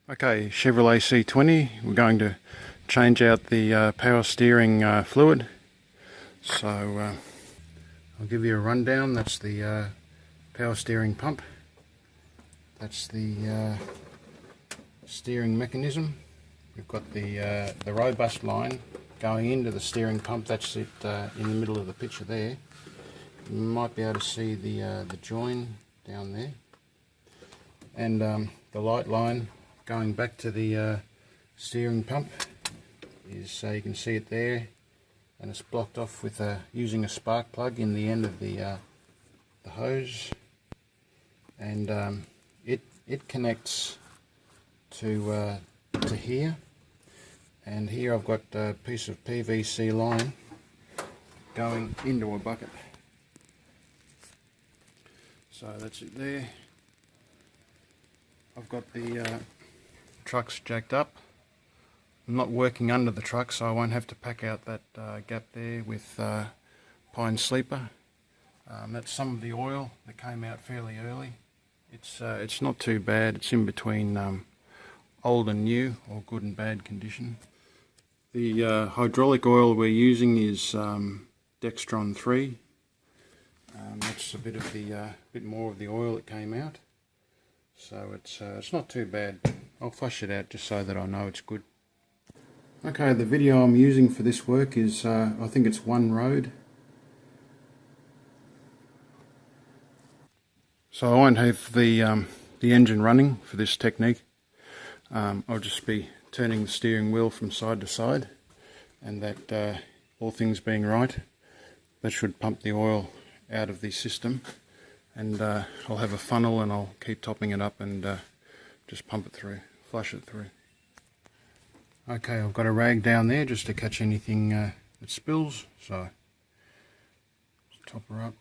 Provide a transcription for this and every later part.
Okay, Chevrolet C20, we're going to change out the power steering fluid. So I'll give you a rundown. That's the power steering pump. That's the steering mechanism. We've got the robust line going into the steering pump. That's it in the middle of the picture there. You might be able to see the join down there. And the light line going back to the steering pump is, you can see it there, and it's blocked off with using a spark plug in the end of the hose, and it connects to here, and here I've got a piece of PVC line going into a bucket. So that's it there. I've got the truck's jacked up. I'm not working under the truck, so I won't have to pack out that gap there with pine sleeper. That's some of the oil that came out fairly early. It's not too bad. It's in between old and new, or good and bad condition. The hydraulic oil we're using is Dextron 3. That's a bit more of the oil that came out. So it's not too bad. I'll flush it out just so that I know it's good. Okay, the video I'm using for this work is, I think it's one road. So I won't have the engine running for this technique. I'll just be turning the steering wheel from side to side, and that, all things being right, that should pump the oil out of the system. And I'll have a funnel and I'll keep topping it up and just pump it through, flush it through. Okay, I've got a rag down there just to catch anything that spills, so just top her up.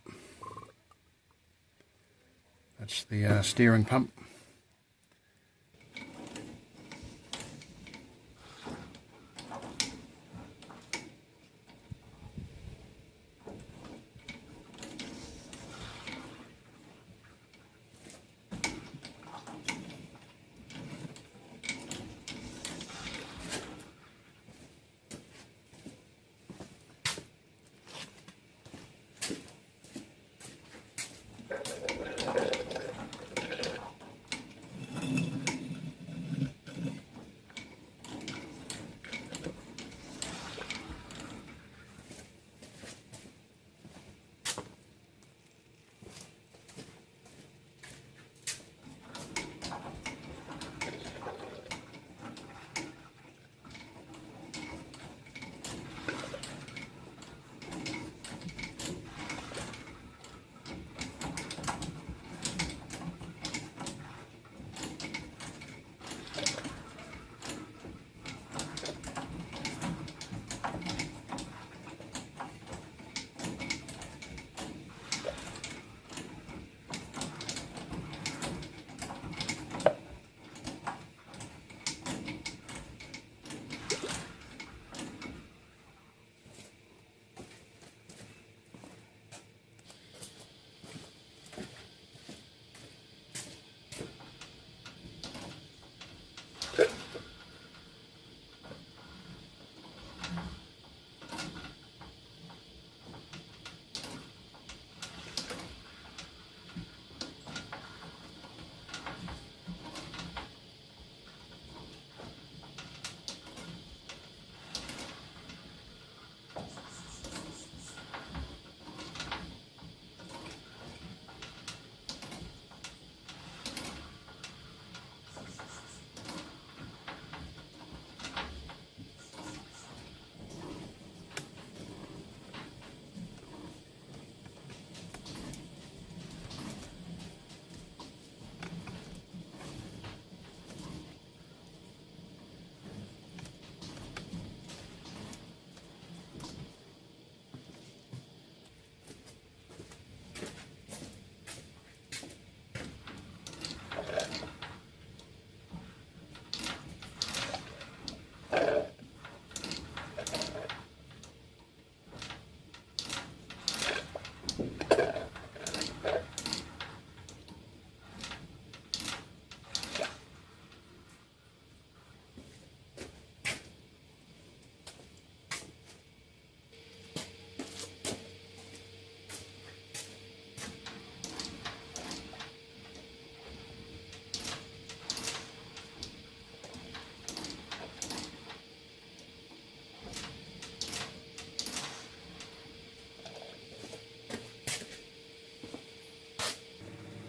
That's the steering pump.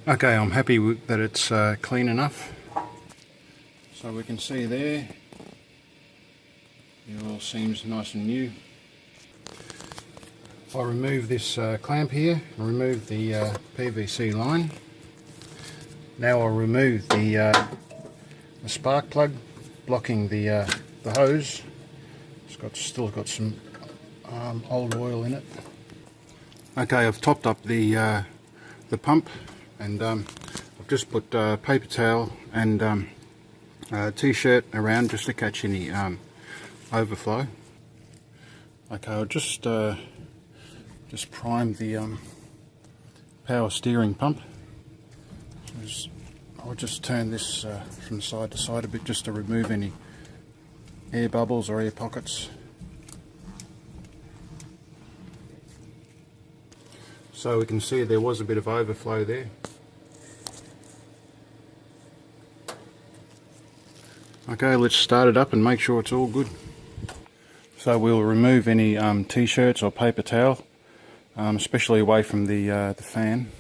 Okay, I'm happy that it's clean enough. So we can see there, it all seems nice and new. If I remove this clamp here, remove the PVC line. Now I'll remove the spark plug blocking the hose. It's still got some old oil in it. Okay, I've topped up the pump, and I've just put paper towel and t-shirt around just to catch any overflow. Okay, I'll just prime the power steering pump. I'll just turn this from side to side a bit just to remove any air bubbles or air pockets. So we can see there was a bit of overflow there. Okay, let's start it up and make sure it's all good. So we'll remove any t-shirts or paper towel, especially away from the fan.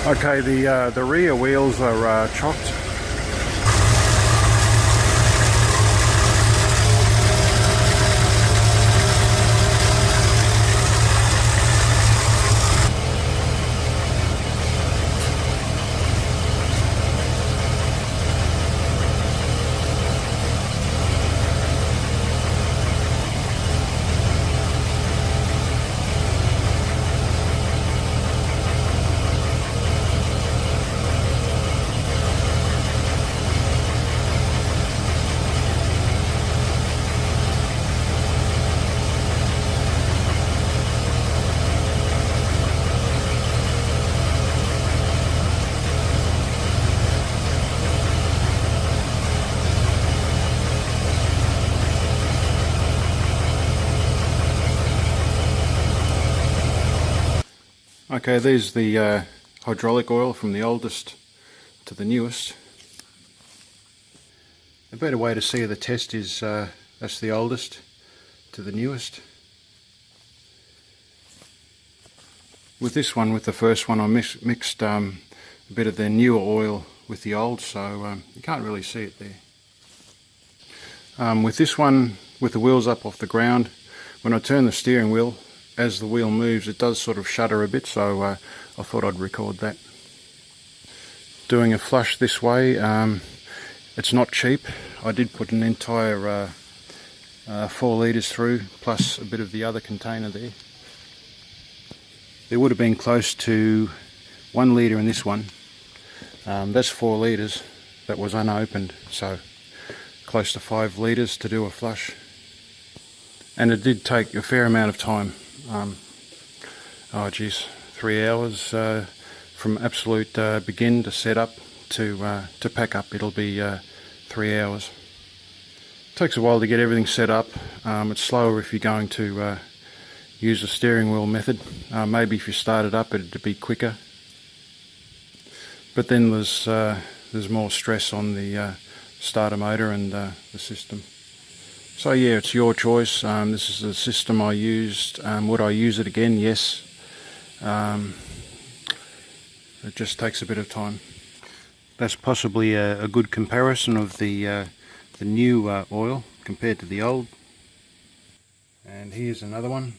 Okay, the rear wheels are chocked. Okay, there's the hydraulic oil from the oldest to the newest. A better way to see the test is that's the oldest to the newest. With this one, with the first one, I mixed a bit of the newer oil with the old, so you can't really see it there. With this one, with the wheels up off the ground, when I turn the steering wheel, as the wheel moves, it does sort of shudder a bit, so I thought I'd record that. Doing a flush this way, it's not cheap. I did put an entire 4 litres through, plus a bit of the other container there. There would have been close to 1 litre in this one. That's 4 litres that was unopened, so close to 5 litres to do a flush. And it did take a fair amount of time. Oh geez, 3 hours from absolute begin to set up to pack up. It'll be 3 hours. It takes a while to get everything set up. It's slower if you're going to use the steering wheel method. Maybe if you start it up it'd be quicker. But then there's more stress on the starter motor and the system. So yeah, it's your choice. This is the system I used. Would I use it again? Yes. It just takes a bit of time. That's possibly a good comparison of the new oil compared to the old. And here's another one.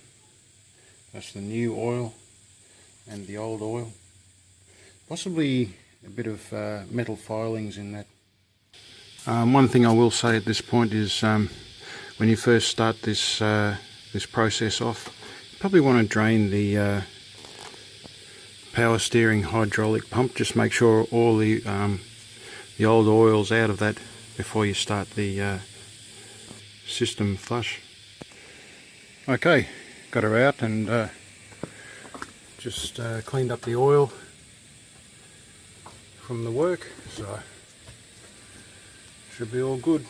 That's the new oil and the old oil. Possibly a bit of metal filings in that. One thing I will say at this point is when you first start this this process off, you probably want to drain the power steering hydraulic pump. Just make sure all the old oil's out of that before you start the system flush. Okay, got her out and just cleaned up the oil from the work, so should be all good.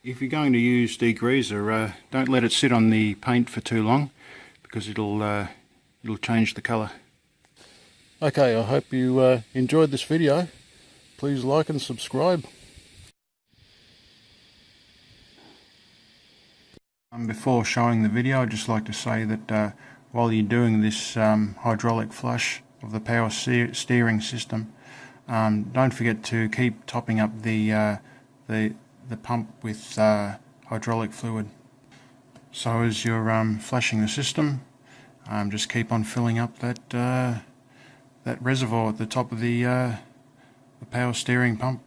If you're going to use degreaser, don't let it sit on the paint for too long, because it'll change the colour. Okay, I hope you enjoyed this video. Please like and subscribe. Before showing the video, I'd just like to say that while you're doing this hydraulic flush of the power steering system, don't forget to keep topping up the pump with hydraulic fluid. So as you're flushing the system, just keep on filling up that reservoir at the top of the power steering pump.